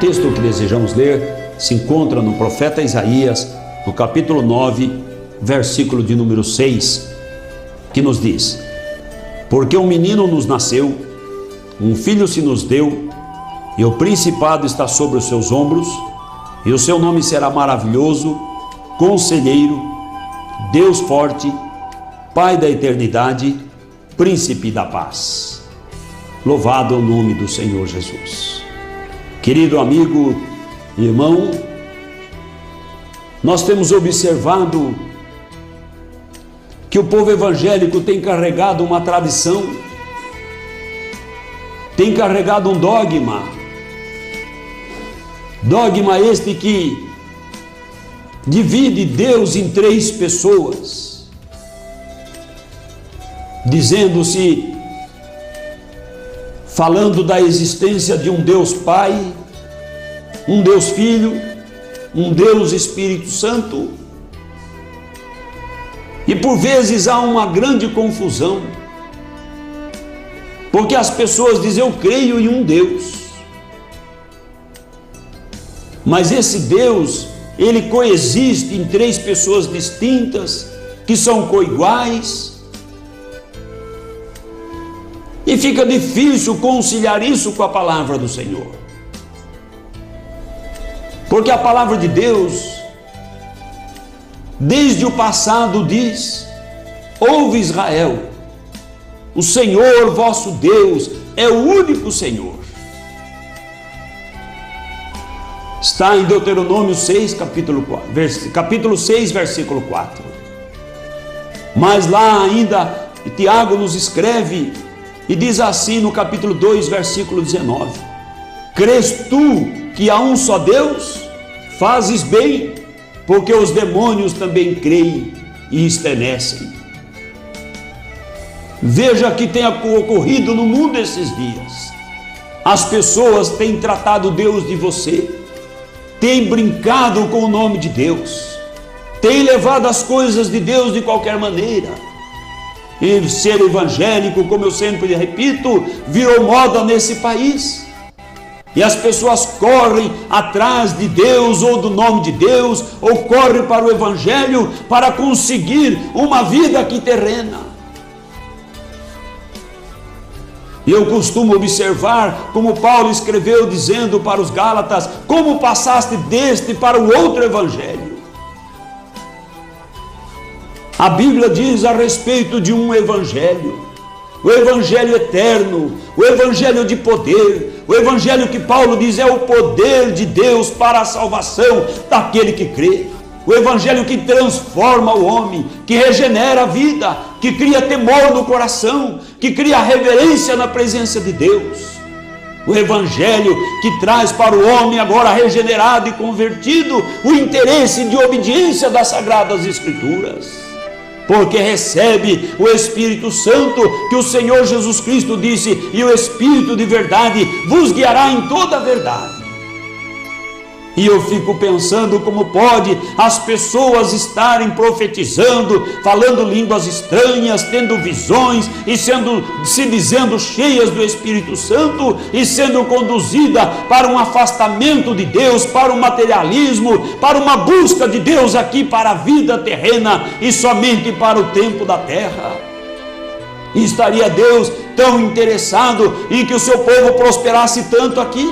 texto que desejamos ler se encontra no profeta Isaías, no capítulo 9, versículo de número 6, que nos diz: porque um menino nos nasceu, um filho se nos deu, e o principado está sobre os seus ombros, e o seu nome será maravilhoso, conselheiro, Deus forte, Pai da eternidade, príncipe da paz. Louvado é o nome do Senhor Jesus. Querido amigo, irmão, nós temos observado que o povo evangélico tem carregado uma tradição, tem carregado um dogma este que divide Deus em três pessoas, dizendo-se, falando da existência de um Deus Pai, um Deus Filho, um Deus Espírito Santo. E por vezes há uma grande confusão, porque as pessoas dizem: eu creio em um Deus, mas esse Deus, ele coexiste em três pessoas distintas, que são coiguais, e fica difícil conciliar isso com a palavra do Senhor, porque a palavra de Deus, desde o passado diz: ouve Israel, o Senhor vosso Deus é o único Senhor. Está em Deuteronômio 6, capítulo 6, versículo 4. Mas lá ainda Tiago nos escreve e diz assim no capítulo 2, versículo 19: crês tu que há um só Deus? Fazes bem, porque os demônios também creem e estremecem. Veja que tem ocorrido no mundo esses dias. As pessoas têm tratado Deus de você, têm brincado com o nome de Deus, têm levado as coisas de Deus de qualquer maneira. E ser evangélico, como eu sempre repito, virou moda nesse país. E as pessoas correm atrás de Deus ou do nome de Deus, ou correm para o evangelho para conseguir uma vida aqui terrena. E eu costumo observar como Paulo escreveu dizendo para os Gálatas: como passaste deste para o outro evangelho. A Bíblia diz a respeito de um evangelho, o evangelho eterno, o evangelho de poder, o evangelho que Paulo diz é o poder de Deus para a salvação daquele que crê, o evangelho que transforma o homem, que regenera a vida, que cria temor no coração, que cria reverência na presença de Deus, o evangelho que traz para o homem agora regenerado e convertido o interesse de obediência das Sagradas Escrituras, porque recebe o Espírito Santo, que o Senhor Jesus Cristo disse: e o Espírito de verdade vos guiará em toda a verdade. E eu fico pensando como pode as pessoas estarem profetizando, falando línguas estranhas, tendo visões e se dizendo cheias do Espírito Santo e sendo conduzida para um afastamento de Deus, para o materialismo, para uma busca de Deus aqui para a vida terrena e somente para o tempo da terra. E estaria Deus tão interessado em que o seu povo prosperasse tanto aqui?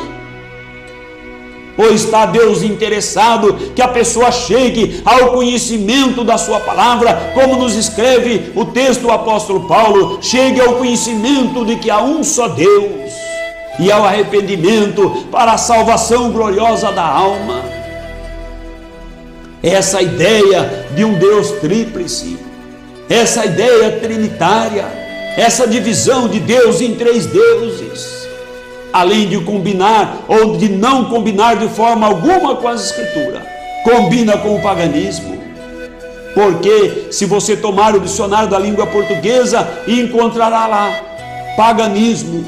Ou está Deus interessado que a pessoa chegue ao conhecimento da sua palavra, como nos escreve o texto do apóstolo Paulo, chegue ao conhecimento de que há um só Deus e ao arrependimento para a salvação gloriosa da alma? Essa ideia de um Deus tríplice, essa ideia trinitária, essa divisão de Deus em três deuses, além de combinar ou de não combinar de forma alguma com as Escrituras, combina com o paganismo. Porque se você tomar o dicionário da língua portuguesa, encontrará lá paganismo,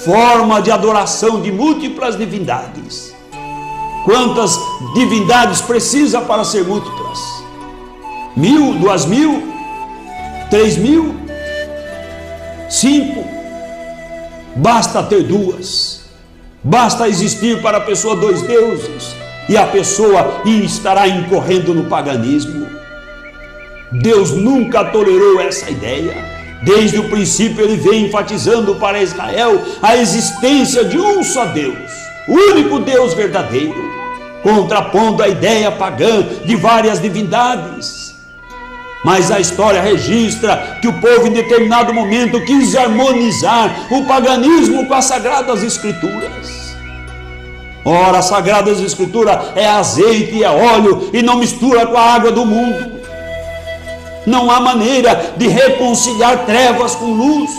forma de adoração de múltiplas divindades. Quantas divindades precisa para ser múltiplas? 1.000, 2.000, 3.000, 5? Basta ter duas. Basta existir para a pessoa dois deuses e a pessoa estará incorrendo no paganismo. Deus nunca tolerou essa ideia. Desde o princípio ele vem enfatizando para Israel a existência de um só Deus, o único Deus verdadeiro, contrapondo a ideia pagã de várias divindades. Mas a história registra que o povo em determinado momento quis harmonizar o paganismo com as Sagradas Escrituras. Ora, as Sagradas Escrituras é azeite e é óleo e não mistura com a água do mundo. Não há maneira de reconciliar trevas com luz.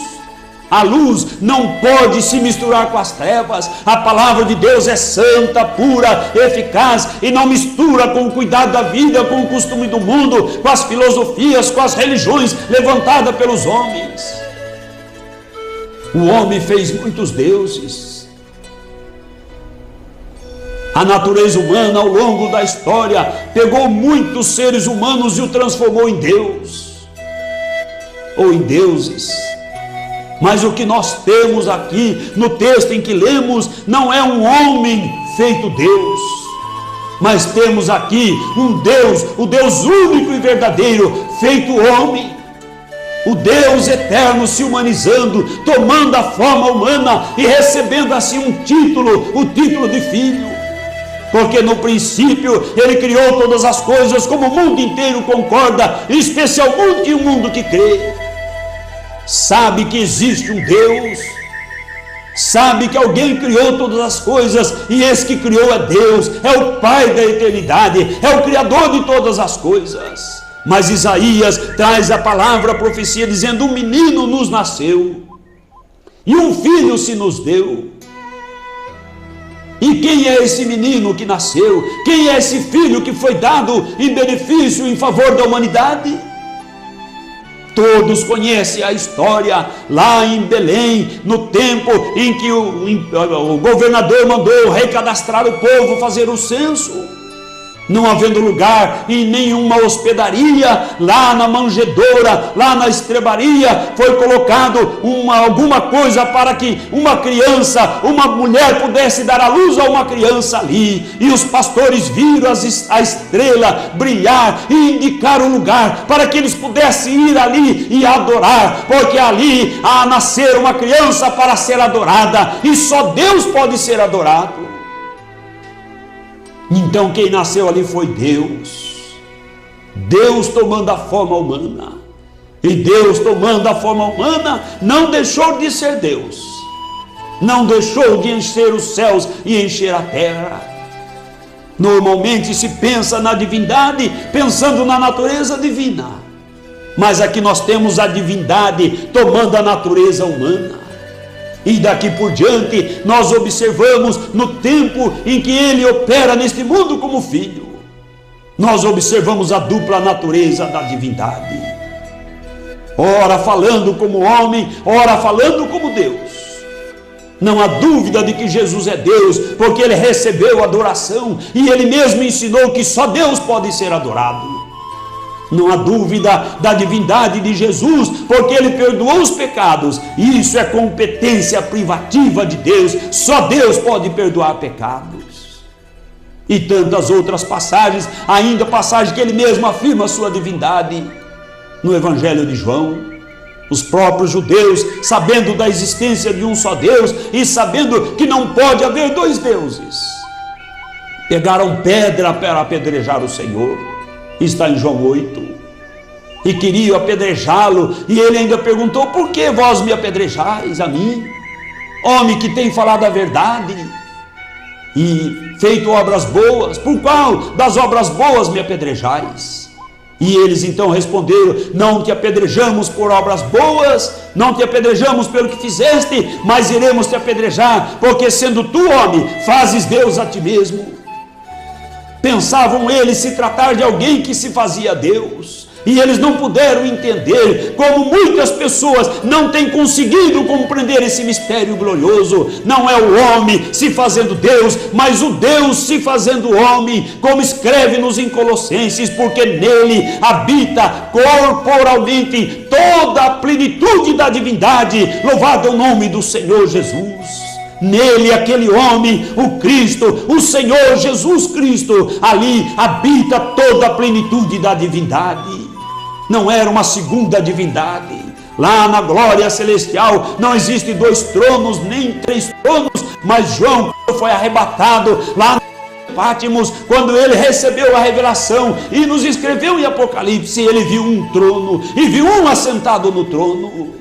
A luz não pode se misturar com as trevas. A palavra de Deus é santa, pura, eficaz e não mistura com o cuidado da vida, com o costume do mundo, com as filosofias, com as religiões levantadas pelos homens. O homem fez muitos deuses. A natureza humana, ao longo da história, pegou muitos seres humanos e o transformou em Deus, ou em deuses. Mas o que nós temos aqui, no texto em que lemos, não é um homem feito Deus, mas temos aqui um Deus, o Deus único e verdadeiro, feito homem. O Deus eterno se humanizando, tomando a forma humana e recebendo assim um título, o título de filho. Porque no princípio ele criou todas as coisas, como o mundo inteiro concorda, especialmente o mundo que crê. Sabe que existe um Deus, sabe que alguém criou todas as coisas, e esse que criou é Deus, é o Pai da eternidade, é o Criador de todas as coisas. Mas Isaías traz a palavra, a profecia, dizendo: um menino nos nasceu, e um filho se nos deu. E quem é esse menino que nasceu? Quem é esse filho que foi dado em benefício, em favor da humanidade? Todos conhecem a história lá em Belém, no tempo em que o governador mandou recadastrar o povo, fazer o censo. Não havendo lugar em nenhuma hospedaria, lá na manjedoura, lá na estrebaria, foi colocado alguma coisa para que uma criança, uma mulher pudesse dar à luz a uma criança ali. E os pastores viram a estrela brilhar e indicar o lugar para que eles pudessem ir ali e adorar, porque ali há nascer uma criança para ser adorada, e só Deus pode ser adorado. Então quem nasceu ali foi Deus. Deus tomando a forma humana. E Deus tomando a forma humana não deixou de ser Deus. Não deixou de encher os céus e encher a terra. Normalmente se pensa na divindade pensando na natureza divina. Mas aqui nós temos a divindade tomando a natureza humana. E daqui por diante nós observamos no tempo em que ele opera neste mundo como filho, nós observamos a dupla natureza da divindade, ora falando como homem, ora falando como Deus. Não há dúvida de que Jesus é Deus, porque ele recebeu adoração e ele mesmo ensinou que só Deus pode ser adorado. Não há dúvida da divindade de Jesus, porque ele perdoou os pecados, e isso é competência privativa de Deus. Só Deus pode perdoar pecados. E tantas outras passagens, ainda passagem que ele mesmo afirma a sua divindade no Evangelho de João. Os próprios judeus, sabendo da existência de um só Deus e sabendo que não pode haver dois deuses, pegaram pedra para apedrejar o Senhor. Está em João 8, e queriam apedrejá-lo, e ele ainda perguntou: por que vós me apedrejais a mim, homem que tem falado a verdade e feito obras boas? Por qual das obras boas me apedrejais? E eles então responderam: não te apedrejamos por obras boas, não te apedrejamos pelo que fizeste, mas iremos te apedrejar, porque sendo tu homem, fazes Deus a ti mesmo. Pensavam eles se tratar de alguém que se fazia Deus, e eles não puderam entender, como muitas pessoas não têm conseguido compreender esse mistério glorioso. Não é o homem se fazendo Deus, mas o Deus se fazendo homem, como escreve-nos em Colossenses, porque nele habita corporalmente toda a plenitude da divindade. Louvado é o nome do Senhor Jesus. Nele, aquele homem, o Cristo, o Senhor Jesus Cristo, ali habita toda a plenitude da divindade. Não era uma segunda divindade. Lá na glória celestial não existe 2 tronos, nem 3 tronos, mas João foi arrebatado lá no Pátimos, quando ele recebeu a revelação e nos escreveu em Apocalipse, ele viu um trono e viu um assentado no trono.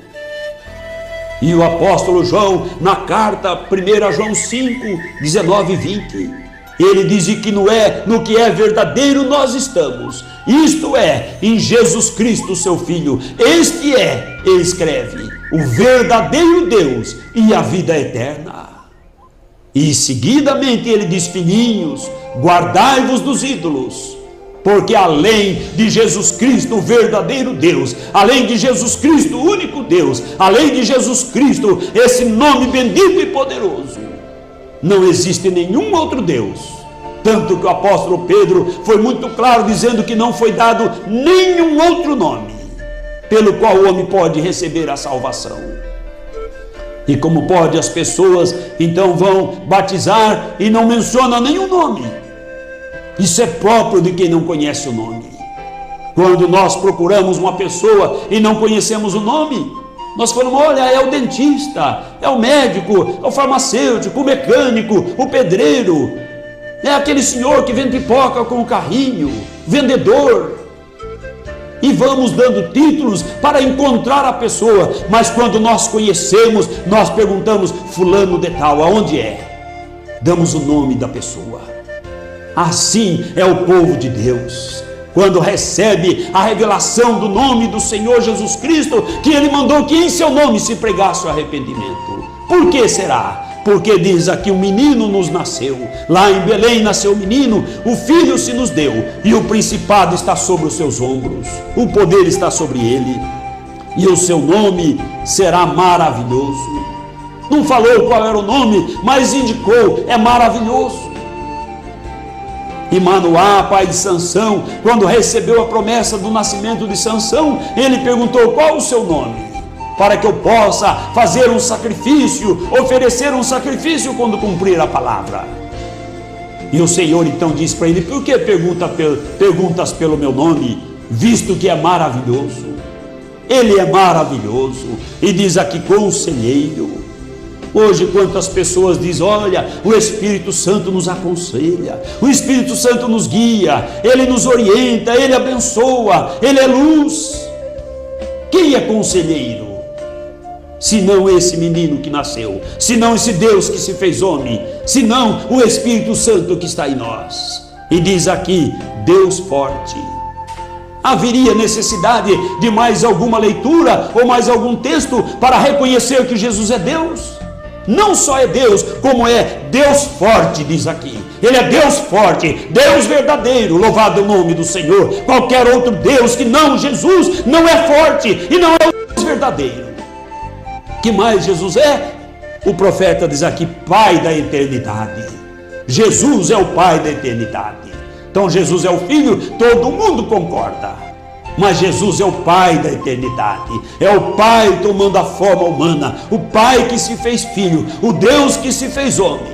E o apóstolo João, na carta 1 João 5, 19 e 20, ele diz que no que é verdadeiro nós estamos, isto é, em Jesus Cristo, seu Filho. Este é, ele escreve, o verdadeiro Deus e a vida eterna. E seguidamente ele diz: filhinhos, guardai-vos dos ídolos, porque além de Jesus Cristo, o verdadeiro Deus, além de Jesus Cristo, o único Deus, além de Jesus Cristo, esse nome bendito e poderoso, não existe nenhum outro Deus. Tanto que o apóstolo Pedro foi muito claro, dizendo que não foi dado nenhum outro nome pelo qual o homem pode receber a salvação. E como pode, as pessoas então vão batizar e não mencionam nenhum nome. Isso é próprio de quem não conhece o nome. Quando nós procuramos uma pessoa e não conhecemos o nome, nós falamos: olha, é o dentista, é o médico, é o farmacêutico, o mecânico, o pedreiro, é aquele senhor que vende pipoca com o carrinho, vendedor. E vamos dando títulos para encontrar a pessoa, mas quando nós conhecemos, nós perguntamos: fulano de tal, aonde é? Damos o nome da pessoa. Assim é o povo de Deus, quando recebe a revelação do nome do Senhor Jesus Cristo, que ele mandou que em seu nome se pregasse o arrependimento. Por que será? Porque diz aqui: um menino nos nasceu, lá em Belém nasceu o menino, o filho se nos deu, e o principado está sobre os seus ombros, o poder está sobre ele, e o seu nome será maravilhoso. Não falou qual era o nome, mas indicou: é maravilhoso. E Manoá, pai de Sansão, quando recebeu a promessa do nascimento de Sansão, ele perguntou: qual o seu nome? Para que eu possa fazer um sacrifício, oferecer um sacrifício quando cumprir a palavra. E o Senhor então disse para ele: por que perguntas pelo meu nome, visto que é maravilhoso? Ele é maravilhoso. E diz aqui: conselheiro. Hoje quantas pessoas dizem: olha, o Espírito Santo nos aconselha, o Espírito Santo nos guia, ele nos orienta, ele abençoa, ele é luz. Quem é conselheiro? Senão esse menino que nasceu, senão esse Deus que se fez homem, senão o Espírito Santo que está em nós. E diz aqui: Deus forte. Haveria necessidade de mais alguma leitura ou mais algum texto para reconhecer que Jesus é Deus? Não só é Deus, como é Deus forte, diz aqui. Ele é Deus forte, Deus verdadeiro, louvado o nome do Senhor. Qualquer outro Deus que não Jesus não é forte e não é o Deus verdadeiro. Que mais Jesus é? O profeta diz aqui: Pai da eternidade. Jesus é o Pai da eternidade. Então Jesus é o Filho, todo mundo concorda. Mas Jesus é o Pai da eternidade, é o Pai tomando a forma humana, o Pai que se fez Filho, o Deus que se fez homem.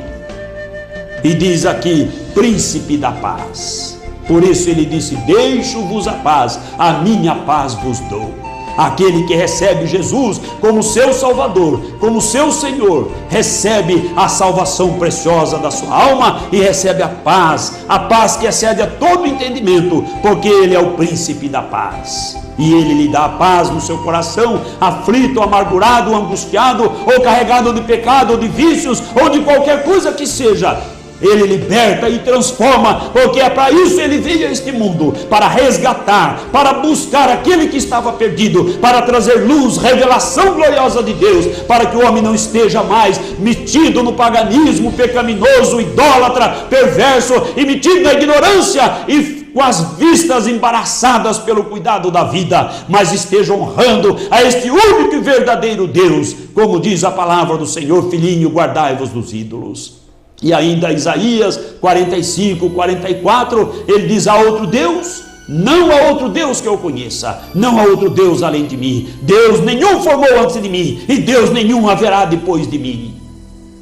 E diz aqui: Príncipe da paz. Por isso ele disse: deixo-vos a paz, a minha paz vos dou. Aquele que recebe Jesus como seu Salvador, como seu Senhor, recebe a salvação preciosa da sua alma e recebe a paz que excede a todo entendimento, porque ele é o príncipe da paz. E ele lhe dá a paz no seu coração, aflito, amargurado, angustiado, ou carregado de pecado, ou de vícios, ou de qualquer coisa que seja. Ele liberta e transforma, porque é para isso ele veio a este mundo, para resgatar, para buscar aquele que estava perdido, para trazer luz, revelação gloriosa de Deus, para que o homem não esteja mais metido no paganismo pecaminoso, idólatra, perverso e metido na ignorância e com as vistas embaraçadas pelo cuidado da vida, mas esteja honrando a este único e verdadeiro Deus, como diz a palavra do Senhor: filhinho, guardai-vos dos ídolos. E ainda Isaías 45, 44, ele diz: há outro Deus? Não há outro Deus que eu conheça, não há outro Deus além de mim. Deus nenhum formou antes de mim, e Deus nenhum haverá depois de mim.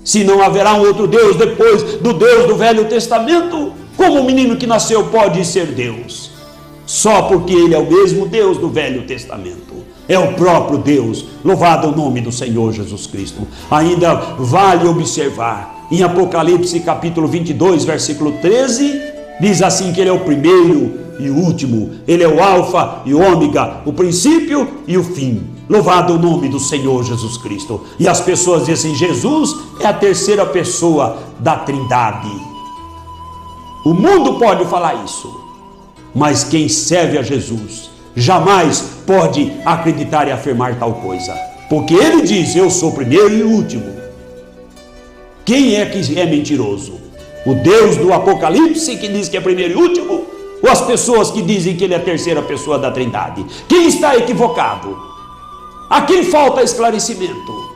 Se não haverá um outro Deus depois do Deus do Velho Testamento, como o menino que nasceu pode ser Deus? Só porque ele é o mesmo Deus do Velho Testamento. É o próprio Deus. Louvado é o nome do Senhor Jesus Cristo. Ainda vale observar, em Apocalipse capítulo 22, versículo 13, diz assim que ele é o primeiro e o último. Ele é o alfa e o ômega, o princípio e o fim. Louvado o nome do Senhor Jesus Cristo. E as pessoas dizem, Jesus é a terceira pessoa da Trindade. O mundo pode falar isso, mas quem serve a Jesus jamais pode acreditar e afirmar tal coisa, porque ele diz, eu sou o primeiro e o último. Quem é que é mentiroso? O Deus do Apocalipse, que diz que é primeiro e último, ou as pessoas que dizem que ele é a terceira pessoa da Trindade? Quem está equivocado? A quem falta esclarecimento?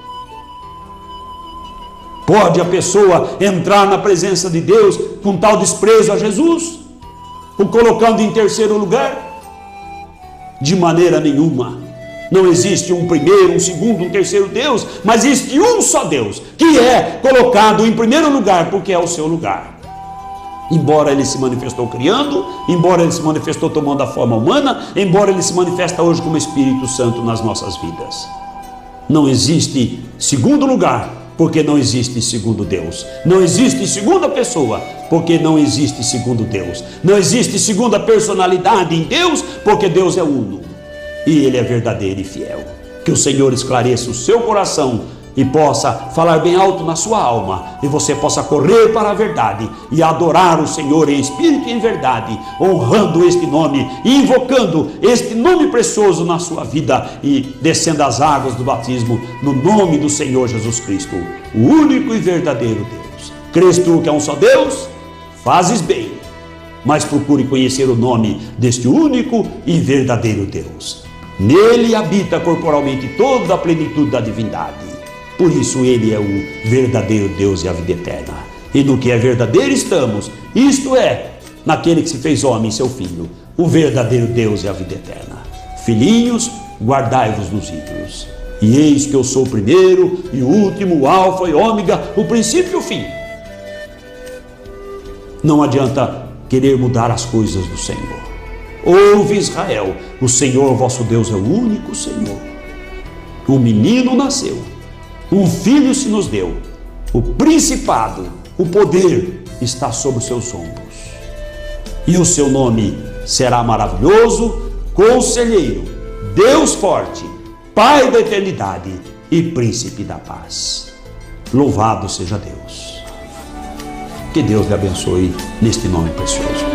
Pode a pessoa entrar na presença de Deus com tal desprezo a Jesus, o colocando em terceiro lugar? De maneira nenhuma. Não existe um primeiro, um segundo, um terceiro Deus, mas existe um só Deus, que é colocado em primeiro lugar, porque é o seu lugar. Embora ele se manifestou criando, embora ele se manifestou tomando a forma humana, embora ele se manifesta hoje como Espírito Santo nas nossas vidas. Não existe segundo lugar, porque não existe segundo Deus. Não existe segunda pessoa, porque não existe segundo Deus. Não existe segunda personalidade em Deus, porque Deus é uno. E Ele é verdadeiro e fiel. Que o Senhor esclareça o seu coração e possa falar bem alto na sua alma, e você possa correr para a verdade e adorar o Senhor em espírito e em verdade, honrando este nome e invocando este nome precioso na sua vida e descendo as águas do batismo no nome do Senhor Jesus Cristo, o único e verdadeiro Deus. Crês tu que é um só Deus? Fazes bem, mas procure conhecer o nome deste único e verdadeiro Deus. Nele habita corporalmente toda a plenitude da divindade. Por isso ele é o verdadeiro Deus e a vida eterna. E no que é verdadeiro estamos, isto é, naquele que se fez homem, seu Filho, o verdadeiro Deus e a vida eterna. Filhinhos, guardai-vos nos ídolos. E eis que eu sou o primeiro e o último, o alfa e ômega, o princípio e o fim. Não adianta querer mudar as coisas do Senhor. Ouve, Israel, o Senhor vosso Deus é o único Senhor. Um menino nasceu, um filho se nos deu, o principado, o poder está sobre os seus ombros. E o seu nome será maravilhoso, conselheiro, Deus forte, Pai da eternidade e príncipe da paz. Louvado seja Deus. Que Deus lhe abençoe neste nome precioso.